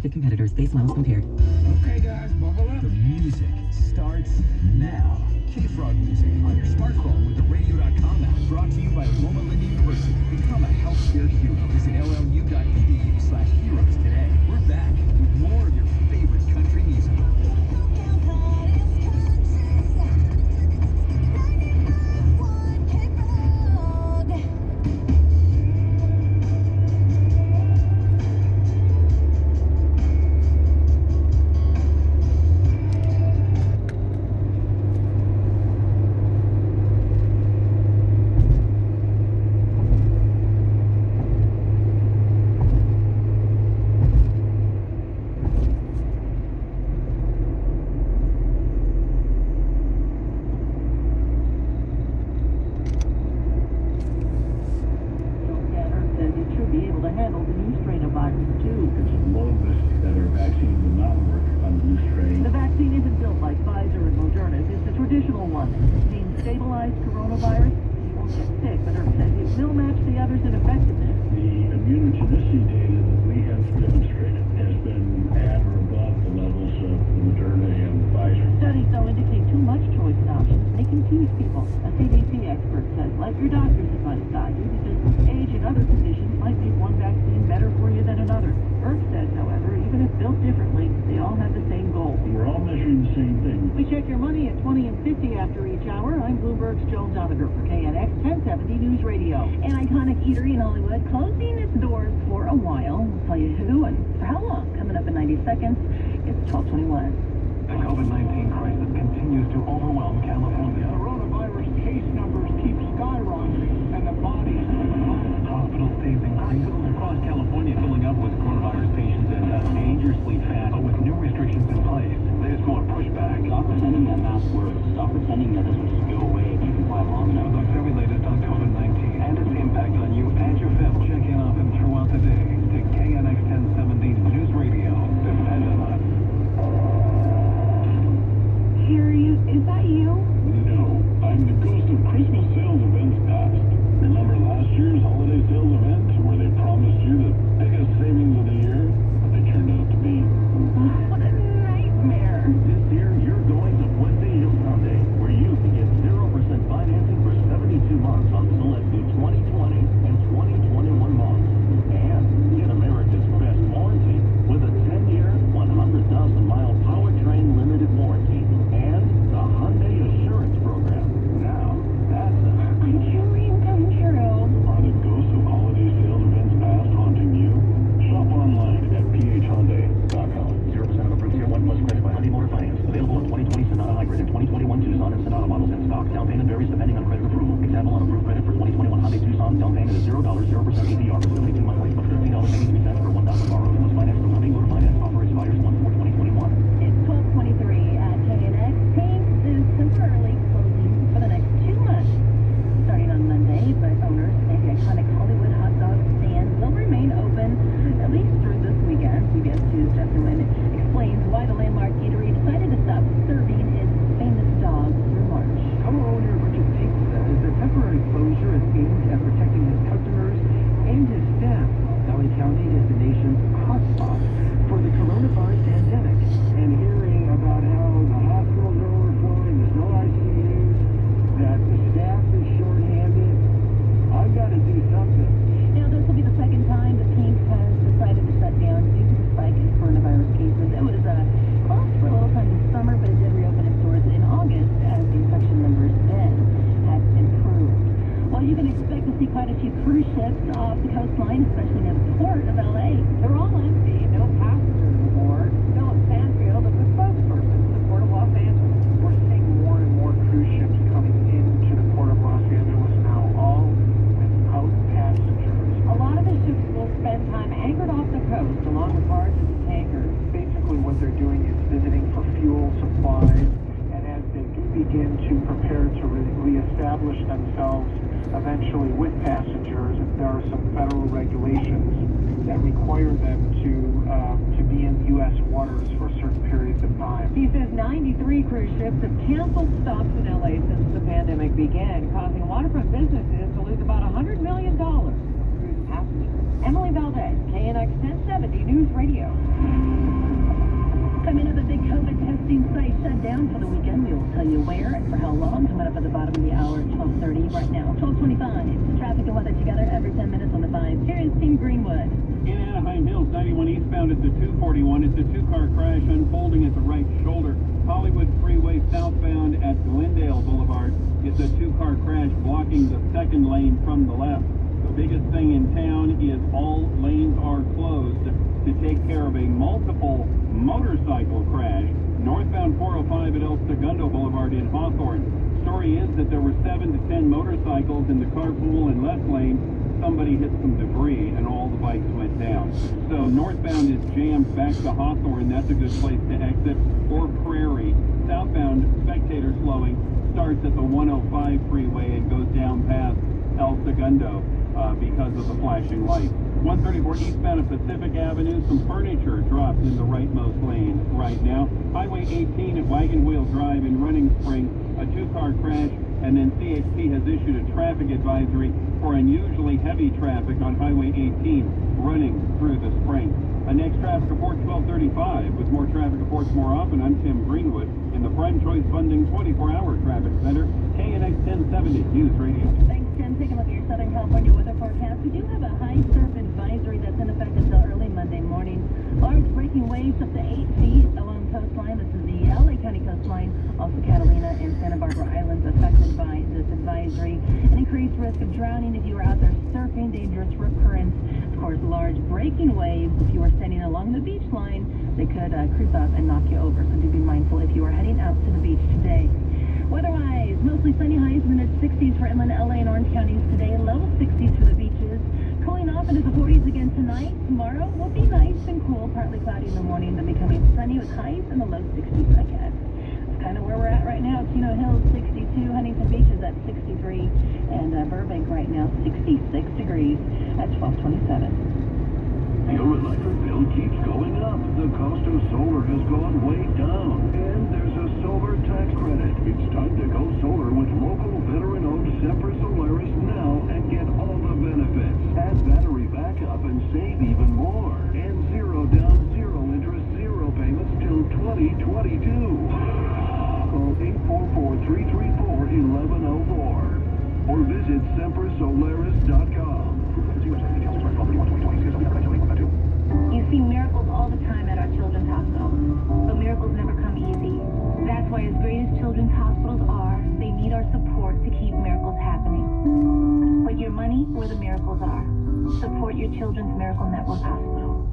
Competitors, base miles compared. Okay guys, buckle up. The music starts now. K-Frog Music on your smartphone with the radio.com app. Brought to you by Loma Linda University. Become a healthcare hero. Visit llu.edu/heroes today. We're back with more of your favorite country music. Emily Valdez, KNX 1070 News Radio. Coming up, a big COVID testing site shut down for the weekend. We will tell you where and for how long. Coming up at the bottom of the hour at 12:30. Right now, 12:25. Traffic and weather together every 10 minutes on the 5. Here is Team Greenwood. In Anaheim Hills, 91 eastbound at the 241. It's a two-car crash unfolding at the right shoulder. Hollywood Freeway southbound at Glendale Boulevard. It's a two-car crash blocking the second lane from the left. The biggest thing in town is all lanes are closed to take care of a multiple motorcycle crash northbound 405 at El Segundo Boulevard in Hawthorne. Story is that there were 7 to 10 motorcycles in the carpool and left lane. Somebody hit some debris and all the bikes went down. So northbound is jammed back to Hawthorne. That's a good place to exit. Or Prairie. Southbound, spectator slowing, starts at the 105 freeway and goes down past El Segundo because of the flashing light. 134 eastbound of Pacific Avenue, some furniture dropped in the rightmost lane right now. Highway 18 at Wagon Wheel Drive in Running Spring, a two-car crash, and then CHP has issued a traffic advisory for unusually heavy traffic on Highway 18 running through the spring. Next traffic report 12:35. With more traffic reports more often, I'm Tim Greenwood in the Prime Choice Funding 24-hour traffic center, KNX 1070 News Radio. Thanks, Tim. Take a look at your Southern California weather forecast. We do have a high surf advisory that's in effect until early Monday morning. Large breaking waves up to 8 feet along the coastline. This is the LA County coastline. Also Catalina and Santa Barbara Islands affected by this advisory. An increased risk of drowning if you are out there surfing, dangerous rip currents. Of course, large breaking waves. If you are standing along the beach line, they could creep up and knock you over. So do be mindful if you are heading out to the beach today. Weather-wise, mostly sunny highs in the mid-60s for inland LA and Orange counties today. Low 60s for the beaches. Cooling off into the 40s again tonight. Tomorrow will be nice and cool, partly cloudy in the morning, then becoming sunny with highs in the low 60s, I guess. That's kind of where we're at right now. Chino Hills 62, Huntington Beach is at 63, and Burbank right now 66 degrees at 12:27. Your electric bill keeps going up. The cost of solar has gone way down. And there's a solar tax credit. It's time to go solar with local veteran-owned Sempra Solaris now and get all the benefits. Add battery backup and save even more. And zero down, zero interest, zero payments till 2022. Call 844-334-1104 or visit semprasolaris.com. You see miracles all the time at our children's hospital, but miracles never come easy. That's why as great as children's hospitals are, they need our support to keep miracles happening. Put your money where the miracles are. Support your Children's Miracle Network Hospital.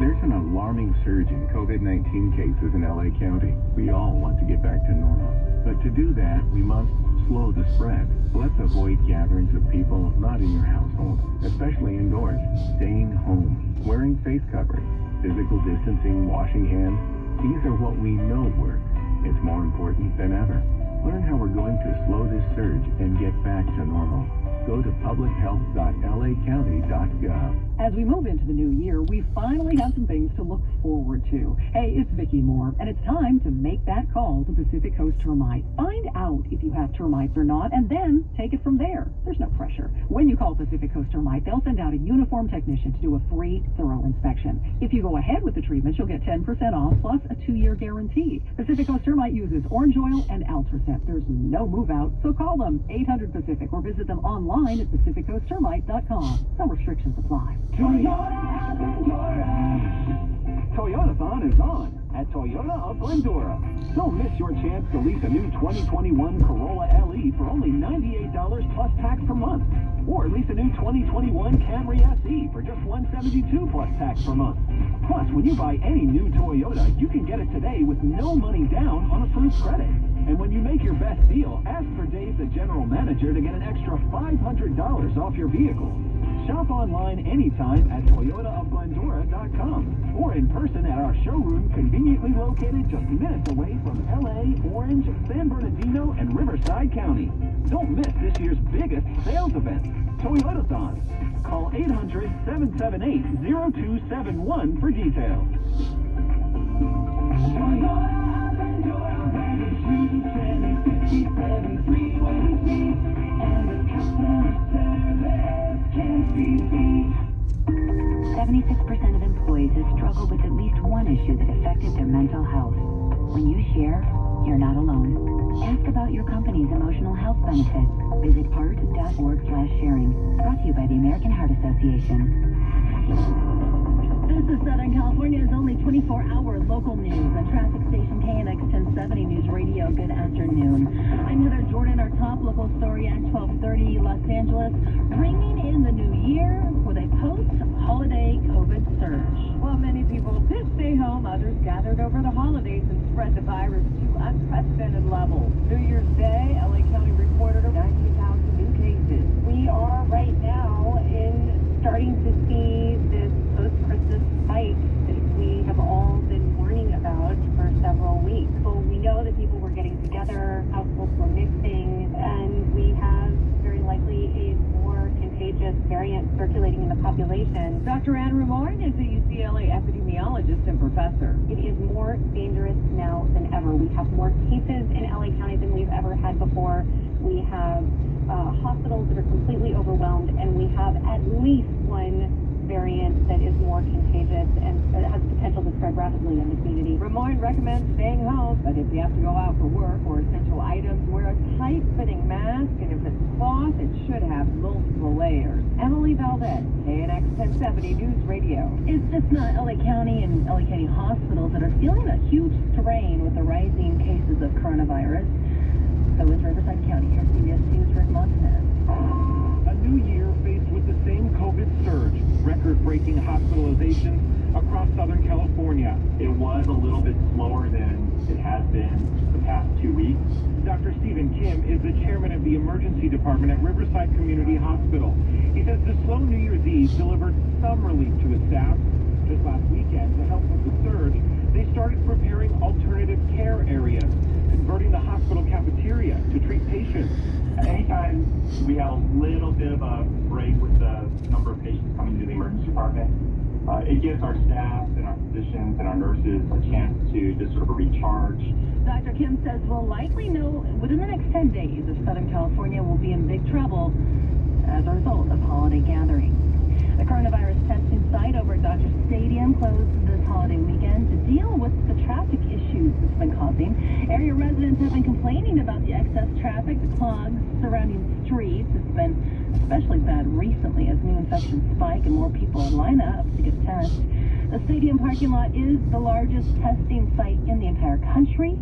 There's an alarming surge in COVID-19 cases in LA County. We all want to get back to normal. But to do that, we must slow the spread. Let's avoid gatherings of people not in your household, especially indoors. Staying home, wearing face coverings, physical distancing, washing hands. These are what we know work. It's more important than ever. Learn how we're going to slow this surge and get back to normal. Go to publichealth.lacounty.gov. As we move into the new year, we finally have some things to look forward to. Hey, it's Vicki Moore, and it's time to make that call to Pacific Coast Termite. Find out if you have termites or not, and then take it from there. There's no pressure. When you call Pacific Coast Termite, they'll send out a uniformed technician to do a free, thorough inspection. If you go ahead with the treatment, you'll get 10% off, plus a 2-year guarantee. Pacific Coast Termite uses orange oil and Altracet. There's no move out, so call them 800-PACIFIC or visit them online at PacificCoastTermite.com. Some restrictions apply. Toyotathon is on at Toyota of Glendora. Don't miss your chance to lease a new 2021 Corolla LE for only $98 plus tax per month. Or lease a new 2021 Camry SE for just $172 plus tax per month. Plus, when you buy any new Toyota, you can get it today with no money down on approved credit. And when you make your best deal, ask for Dave, the general manager, to get an extra $500 off your vehicle. Shop online anytime at toyotaofglendora.com or in person at our showroom conveniently located just minutes away from LA, Orange, San Bernardino, and Riverside County. Don't miss this year's biggest sales event, Toyotathon. Call 800-778-0271 for details. Freeway and the customer service. 76% of employees have struggled with at least one issue that affected their mental health. When you share, you're not alone. Ask about your company's emotional health benefits. Visit part.org/sharing. Brought to you by the American Heart Association. This is Southern California's only 24-hour local news on traffic station KNX 1070 News Radio. Good afternoon. I'm Heather Jordan. Our top local story at 12:30. Los Angeles ringing in the new year with a post-holiday COVID surge. While many people did stay home, others gathered over the holidays and spread the virus to unprecedented levels. New Year's Day, LA County reported 90,000 new cases. We are right now starting to see this post-Christmas spike that we have all been warning about for several weeks. So we know that people were getting together, households were mixing, and we have very likely a more contagious variant circulating in the population. Dr. Anne Ramon is a UCLA epidemiologist and professor. It is more dangerous now than ever. We have more cases in LA County than we've ever had before. We have hospitals that are completely overwhelmed, and we have at least one variant that is more contagious and has potential to spread rapidly in the community. Ramon recommends staying home, but if you have to go out for work or essential items, wear a tight-fitting mask, and if it's cloth, it should have multiple layers. Emily Valdez, KNX 1070 News Radio. It's just not LA County and LA County hospitals that are feeling a huge strain with the rising cases of coronavirus. So is Riverside County. Here's CBS 2's Rick Montanez. A new year faced with the same COVID surge, record-breaking hospitalizations across Southern California. It was a little bit slower than it has been the past 2 weeks. Dr. Stephen Kim is the chairman of the emergency department at Riverside Community Hospital. He says the slow New Year's Eve delivered some relief to his staff. Just last weekend, to help with the surge, they started preparing alternative care areas, converting the hospital cafeteria to treat patients. Anytime we have a little bit of a break with the number of patients coming to the emergency department, it gives our staff and our physicians and our nurses a chance to just sort of recharge. Dr. Kim says we'll likely know within the next 10 days if Southern California will be in big trouble as a result of holiday gatherings. The coronavirus testing site over at Dodger Stadium closed this holiday weekend to deal with the traffic issues it's been causing. Area residents have been complaining about the excess traffic, the clogs surrounding streets. It's been especially bad recently as new infections spike and more people line up to get tests. The stadium parking lot is the largest testing site in the entire country.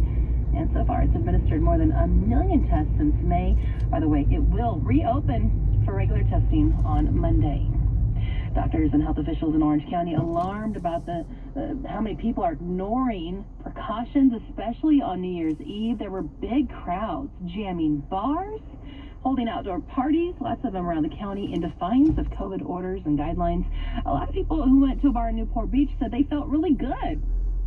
And so far, it's administered more than 1 million tests since May. By the way, it will reopen for regular testing on Monday. Doctors and health officials in Orange County alarmed about how many people are ignoring precautions, especially on New Year's Eve. There were big crowds jamming bars, holding outdoor parties, lots of them around the county, in defiance of COVID orders and guidelines. A lot of people who went to a bar in Newport Beach said they felt really good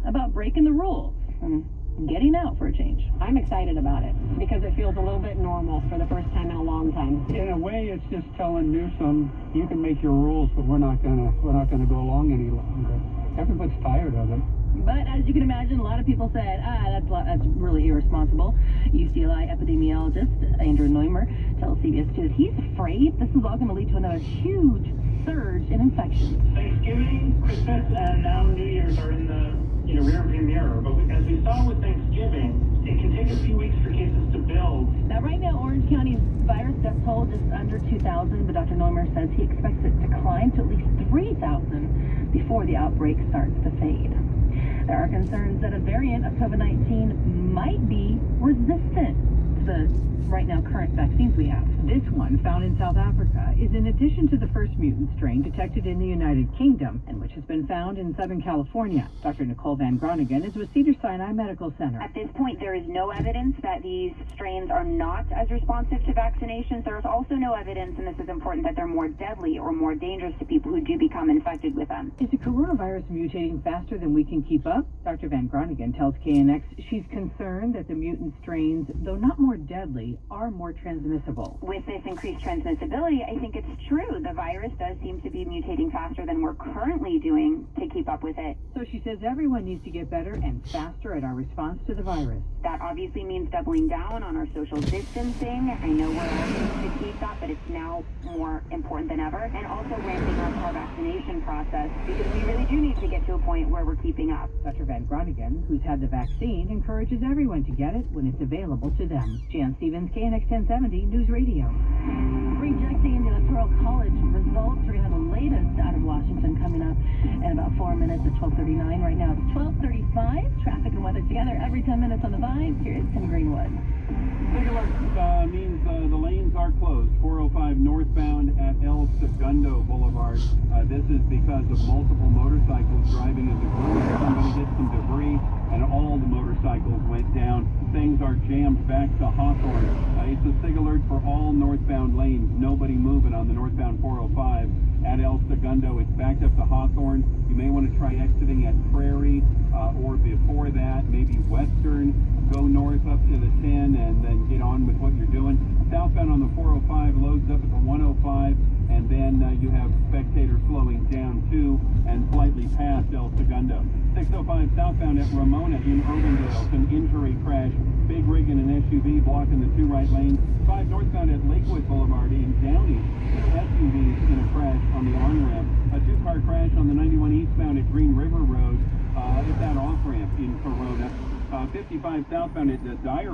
about breaking the rules and getting out for a change. I'm excited about it because it feels a little bit normal for the first time in a long time. In a way, it's just telling Newsom, you can make your rules, but we're not gonna go along any longer. Everybody's tired of it. But as you can imagine, a lot of people said, that's really irresponsible. UCLA epidemiologist Andrew Neumer tells CBS 2 that he's afraid this is all going to lead to another huge surge in infections. Thanksgiving, Christmas, and now New Year's are in the rearview mirror. But as we saw with Thanksgiving, it can take a few weeks for cases to build. Now, right now, Orange County's virus death toll just under 2,000, but Dr. Neumer says he expects it to climb to at least 3,000 before the outbreak starts to fade. There are concerns that a variant of COVID-19 might be resistant to the right now current vaccines we have. This one, found in South Africa, is in addition to the first mutant strain detected in the United Kingdom and which has been found in Southern California. Dr. Nicole Van Groningen is with Cedars-Sinai Medical Center. At this point, there is no evidence that these strains are not as responsive to vaccinations. There is also no evidence, and this is important, that they're more deadly or more dangerous to people who do become infected with them. Is the coronavirus mutating faster than we can keep up? Dr. Van Groningen tells KNX she's concerned that the mutant strains, though not more deadly, are more transmissible. with this increased transmissibility, I think it's true. The virus does seem to be mutating faster than we're currently doing to keep up with it. So she says everyone needs to get better and faster at our response to the virus. That obviously means doubling down on our social distancing. I know we're all to keep that, but it's now more important than ever. And also ramping up our vaccination process, because we really do need to get to a point where we're keeping up. Dr. Van Groningen, who's had the vaccine, encourages everyone to get it when it's available to them. Jan Stevens, KNX 1070 News Radio. Rejecting the Electoral College results. We're going to have the latest out of Washington coming up in about 4 minutes at 12:39. Right now it's 12:35. Traffic and weather together every 10 minutes on the Vibe. Here's Tim Greenwood. Big alert means the lanes are closed. 405 northbound at El Segundo Boulevard. This is because of multiple motorcycles driving in the group. Somebody hit some debris, and all the motorcycles went down. Things are jammed back to Hawthorne. It's a SIG alert for all northbound lanes. Nobody moving on the northbound 405 at El Segundo. It's backed up to Hawthorne. You may want to try exiting at Prairie, or before that, maybe Western. Go north up to the 10 and then get on with what you're doing. Southbound on the 405 loads up at the 105, and then you have spectators slowing down too and slightly past El Segundo. 605 southbound at Ramona in Urbandale, an injury crash. Big rig and an SUV blocking the 2 right lanes. 5 northbound at Lakewood Boulevard in Downey. 2 SUVs in a crash on the on-ramp. A 2-car crash on the 91 eastbound at Green River Road. It's that off-ramp in Corona. 55 southbound at the Dyer